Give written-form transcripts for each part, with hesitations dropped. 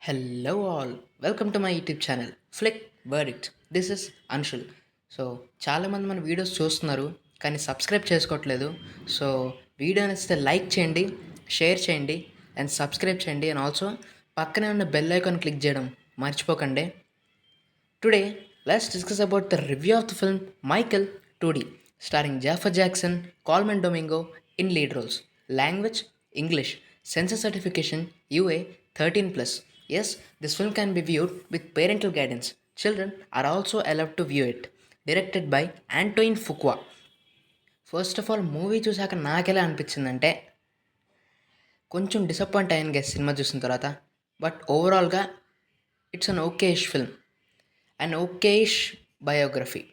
Hello, all. Welcome to my YouTube channel flick verdict. This is Anshul. So చాలామంది మన videos చూస్తున్నారు కానీ subscribe చేసుకోవట్లేదు. సో వీడియో నచ్చితే లైక్ చేయండి, షేర్ చేయండి అండ్ సబ్స్క్రైబ్ చేయండి. అండ్ ఆల్సో పక్కనే ఉన్న బెల్ ఐకాన్ క్లిక్ చేయడం మర్చిపోకండి. Today let's discuss about the review of the film Michael 2D, starring Jafar Jackson, Colman Domingo in lead roles. Language English. Censor certification UA 13+. Yes, this film can be viewed with parental guidance. Children are also allowed to view it. Directed by Antoine Fuqua. First of all movie చూసాక నాకెలా అనిపించిందంటే కొంచెం disappoint అయ్యాను guess cinema చూసిన తర్వాత. But ఓవరాల్గా it's an okayish film and okayish biography.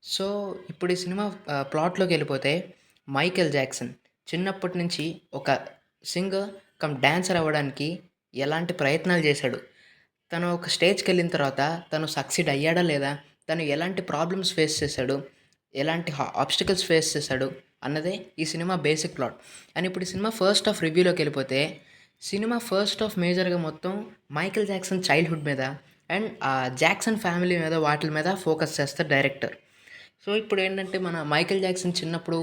So ఇప్పుడు ఈ సినిమా ప్లాట్లోకి వెళ్ళిపోతే మైకేల్ జాక్సన్ చిన్నప్పటి నుంచి ఒక సింగర్ కమ్ డాన్సర్ అవ్వడానికి ఎలాంటి ప్రయత్నాలు చేశాడు, తను ఒక స్టేజ్కి వెళ్ళిన తర్వాత తను సక్సీడ్ అయ్యాడా లేదా, తను ఎలాంటి ప్రాబ్లమ్స్ ఫేస్ చేశాడు, ఎలాంటి ఆబ్స్టికల్స్ ఫేస్ చేశాడు అన్నదే ఈ సినిమా బేసిక్ ప్లాట్. అండ్ ఇప్పుడు ఈ సినిమా ఫస్ట్ హాఫ్ రివ్యూలోకి వెళ్ళిపోతే సినిమా ఫస్ట్ హాఫ్ మేజర్గా మొత్తం మైకేల్ జాక్సన్ చైల్డ్హుడ్ మీద అండ్ ఆ జాక్సన్ ఫ్యామిలీ మీద వాటి మీద ఫోకస్ చేస్తారు డైరెక్టర్. సో ఇప్పుడు ఏంటంటే మన మైకేల్ జాక్సన్ చిన్నప్పుడు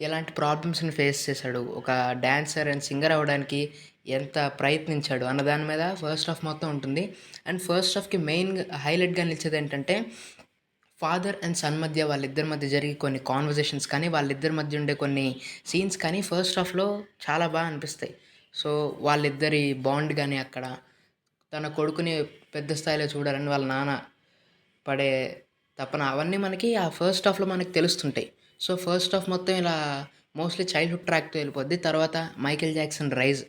ఎలాంటి ప్రాబ్లమ్స్ని ఫేస్ చేశాడు, ఒక డాన్సర్ అండ్ సింగర్ అవ్వడానికి ఎంత ప్రయత్నించాడు అన్న దాని మీద ఫస్ట్ హాఫ్ మొత్తం ఉంటుంది. అండ్ ఫస్ట్ హాఫ్కి మెయిన్ హైలైట్గా నిలిచేది ఏంటంటే ఫాదర్ అండ్ సన్ మధ్య, వాళ్ళిద్దరి మధ్య జరిగే కొన్ని కాన్వర్జేషన్స్ కానీ, వాళ్ళిద్దరి మధ్య ఉండే కొన్ని సీన్స్ కానీ ఫస్ట్ హాఫ్లో చాలా బాగా అనిపిస్తాయి. సో వాళ్ళిద్దరి బాండ్ కానీ, అక్కడ తన కొడుకుని పెద్ద స్థాయిలో చూడాలని వాళ్ళ నాన్న పడే తపన, అవన్నీ మనకి ఆ ఫస్ట్ హాఫ్లో మనకి తెలుస్తుంటాయి. సో ఫస్ట్ హాఫ్ మొత్తం ఇలా మోస్ట్లీ చైల్డ్హుడ్ ట్రాక్తో వెళ్ళిపోద్ది. తర్వాత Michael Jackson rise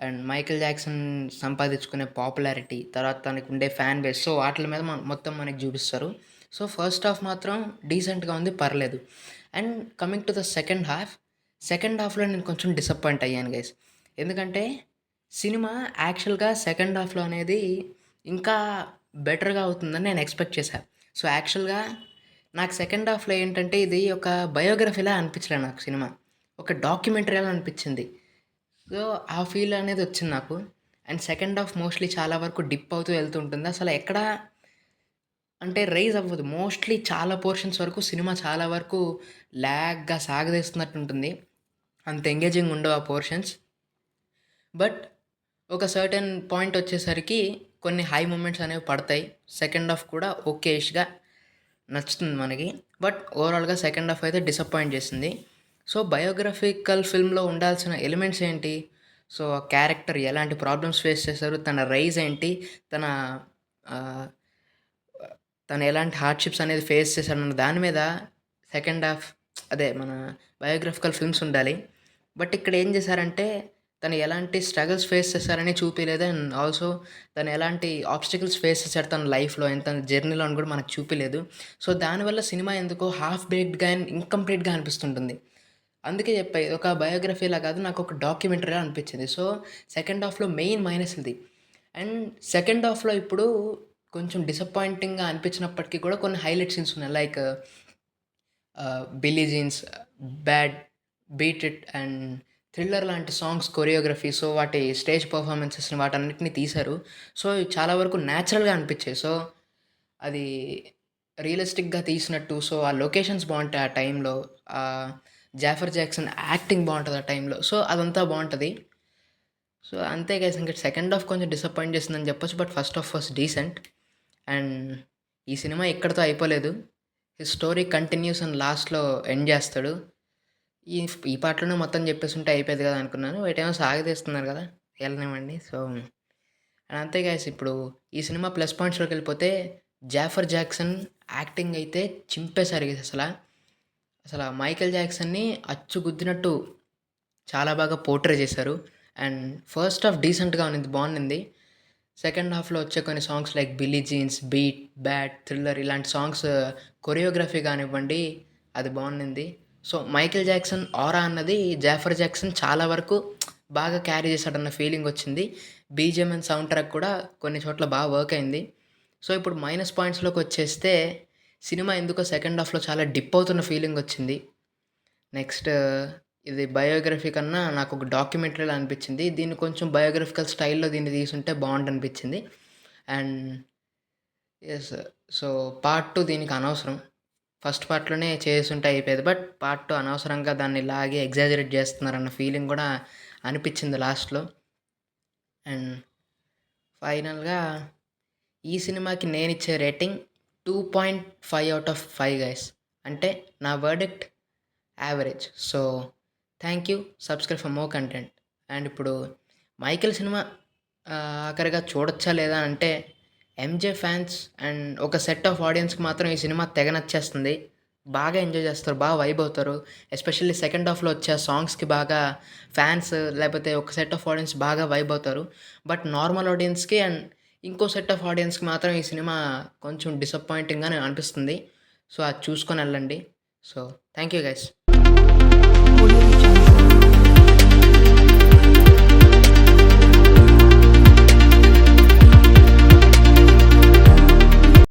and Michael Jackson సంపాదించుకునే పాపులారిటీ, తర్వాత తనకు ఉండే ఫ్యాన్ బేస్, సో వాటి మీద మొత్తం మనకి చూపిస్తారు. సో ఫస్ట్ హాఫ్ మాత్రం డీసెంట్గా ఉంది, పర్లేదు. And coming to the second హాఫ్లో నేను కొంచెం డిసప్పాయింట్ అయ్యాను గైస్. ఎందుకంటే సినిమా యాక్చువల్గా సెకండ్ హాఫ్లో అనేది ఇంకా బెటర్గా అవుతుందని నేను ఎక్స్పెక్ట్ చేశాను. సో యాక్చువల్గా నాకు సెకండ్ హాఫ్లో ఏంటంటే ఇది ఒక బయోగ్రఫీలా అనిపించలేదు, నాకు సినిమా ఒక డాక్యుమెంటరీలా అనిపించింది. సో ఆ ఫీల్ అనేది వచ్చింది నాకు. అండ్ సెకండ్ హాఫ్ మోస్ట్లీ చాలా వరకు డిప్ అవుతూ వెళ్తుంటుంది, అసలు ఎక్కడ అంటే రైజ్ అవ్వదు. మోస్ట్లీ చాలా పోర్షన్స్ వరకు సినిమా చాలా వరకు ల్యాగ్గా సాగదీస్తున్నట్టు ఉంటుంది, అంత ఎంగేజింగ్ ఉండవు ఆ పోర్షన్స్. బట్ ఒక సర్టెన్ పాయింట్ వచ్చేసరికి కొన్ని హై మూమెంట్స్ అనేవి పడతాయి. సెకండ్ హాఫ్ కూడా ఓకేష్గా నచ్చుతుంది మనకి. బట్ ఓవరాల్గా సెకండ్ హాఫ్ అయితే డిసప్పాయింట్ చేసింది. సో బయోగ్రఫికల్ ఫిల్మ్లో ఉండాల్సిన ఎలిమెంట్స్ ఏంటి, సో క్యారెక్టర్ ఎలాంటి ప్రాబ్లమ్స్ ఫేస్ చేశారు, తన రైజ్ ఏంటి, తన తను ఎలాంటి హార్డ్షిప్స్ అనేది ఫేస్ చేశాడన్న దాని మీద సెకండ్ హాఫ్ అదే మన బయోగ్రఫికల్ ఫిల్మ్స్ ఉండాలి. బట్ ఇక్కడ ఏం చేశారంటే తను ఎలాంటి స్ట్రగుల్స్ ఫేస్ చేశారని చూపించలేదు. అండ్ ఆల్సో తను ఎలాంటి ఆబ్స్టికల్స్ ఫేస్ చేశాడు తన లైఫ్లో అండ్ తన జర్నీలో అని కూడా మనకు చూపించలేదు. సో దానివల్ల సినిమా ఎందుకో హాఫ్ బేక్డ్గా అండ్ ఇంకంప్లీట్గా అనిపిస్తుంటుంది. అందుకే చెప్పా ఇది ఒక బయోగ్రఫీలా కాదు, నాకు ఒక డాక్యుమెంటరీలా అనిపించింది. సో సెకండ్ హాఫ్లో మెయిన్ మైనస్ ఇది. అండ్ సెకండ్ హాఫ్లో ఇప్పుడు కొంచెం డిసప్పాయింటింగ్గా అనిపించినప్పటికీ కూడా కొన్ని హైలైట్ సీన్స్ ఉన్నాయి. Like Billie Jeans, bad, beat it and thriller లాంటి సాంగ్స్ కొరియోగ్రఫీ, సో వాటి స్టేజ్ పర్ఫార్మెన్సెస్ని వాటన్నిటిని తీశారు. సో చాలా వరకు న్యాచురల్గా అనిపించాయి. సో అది రియలిస్టిక్గా తీసినట్టు. సో ఆ లొకేషన్స్ బాగుంటాయి ఆ టైంలో, జాఫర్ జాక్సన్ యాక్టింగ్ బాగుంటుంది ఆ టైంలో. సో అదంతా బాగుంటుంది. సో అంతే గైస్, ఇంకా సెకండ్ హాఫ్ కొంచెం డిసప్పాయింట్ చేసిందని చెప్పొచ్చు. But first half was decent. And ఈ సినిమా ఇక్కడితో అయిపోలేదు, ఈ స్టోరీ కంటిన్యూస్ అండ్ లాస్ట్లో ఎండ్ చేస్తాడు. ఈ ఈ పాటలోనే మొత్తం చెప్పేస్తుంటే అయిపోయేది కదా అనుకున్నాను, ఏమో సాగదీస్తున్నారు కదా, వెళ్ళనివ్వండి. సో అంతే గైస్, ఇప్పుడు ఈ సినిమా ప్లస్ పాయింట్స్లోకి వెళ్ళిపోతే జాఫర్ జాక్సన్ యాక్టింగ్ అయితే చింపేశారు గైస్. అసలు మైకేల్ జాక్సన్ని అచ్చుగుద్దినట్టు చాలా బాగా పోర్ట్రే చేశారు. అండ్ ఫస్ట్ హాఫ్ డీసెంట్గా ఉన్నింది, బాగుండింది. సెకండ్ హాఫ్లో వచ్చే కొన్ని songs like Billie Jeans, beat, bad, thriller ఇలాంటి సాంగ్స్ కొరియోగ్రఫీ కానివ్వండి అది బాగుండింది. సో మైకేల్ జాక్సన్ ఆరా అన్నది జాఫర్ జాక్సన్ చాలా వరకు బాగా క్యారీ చేశాడన్న ఫీలింగ్ వచ్చింది. బీజిఎం అండ్ సౌండ్ ట్రాక్ కూడా కొన్ని చోట్ల బాగా వర్క్ అయింది. సో ఇప్పుడు మైనస్ పాయింట్స్లోకి వచ్చేస్తే సినిమా ఎందుకో సెకండ్ హాఫ్లో చాలా డిప్ అవుతున్న ఫీలింగ్ వచ్చింది. నెక్స్ట్ ఇది బయోగ్రఫీ కన్నా నాకు ఒక డాక్యుమెంటరీలా అనిపించింది. దీన్ని కొంచెం బయోగ్రఫికల్ స్టైల్‌లో దీన్ని తీసుంటే బావుండనిపించింది. And yes. సో, పార్ట్ 2 దీనికి అనవసరం. ఫస్ట్ పార్ట్‌లోనే చేసుంటే అయిపోయేది. బట్ పార్ట్ 2 అనవసరంగా దాన్ని ఇలాగే ఎగ్జాజరేట్ చేస్తున్నారన్న ఫీలింగ్ కూడా అనిపించింది లాస్ట్‌లో. అండ్ ఫైనల్‌గా ఈ సినిమాకి నేనిచ్చే రేటింగ్ 2.5 ఔట్ ఆఫ్ 5 గైస్. అంటే నా verdict average. So, thank you. Subscribe for more content. And ఇప్పుడు మైకేల్ సినిమా ఆఖరిగా చూడొచ్చా లేదా అంటే ఎంజే ఫ్యాన్స్ అండ్ ఒక సెట్ ఆఫ్ ఆడియన్స్‌కి మాత్రం ఈ సినిమా తెగ నచ్చేస్తుంది. బాగా ఎంజాయ్ చేస్తారు. బాగా వైబ్ అవుతారు. ఎస్పెషల్లీ సెకండ్ హాఫ్‌లో వచ్చే సాంగ్స్‌కి బాగా ఫ్యాన్స్ లేకపోతే ఒక సెట్ ఆఫ్ ఆడియన్స్ బాగా వైబ్ అవుతారు. బట్ నార్మల్ ఆడియన్స్‌కి అండ్ ఇంకో సెట్ ఆఫ్ ఆడియన్స్‌కి మాత్రం ఈ సినిమా కొంచెం డిసప్పాయింటింగ్‌గానే అనిపిస్తుంది. సో, అది చూసుకొని ఎళ్ళండి. So, thank you guys.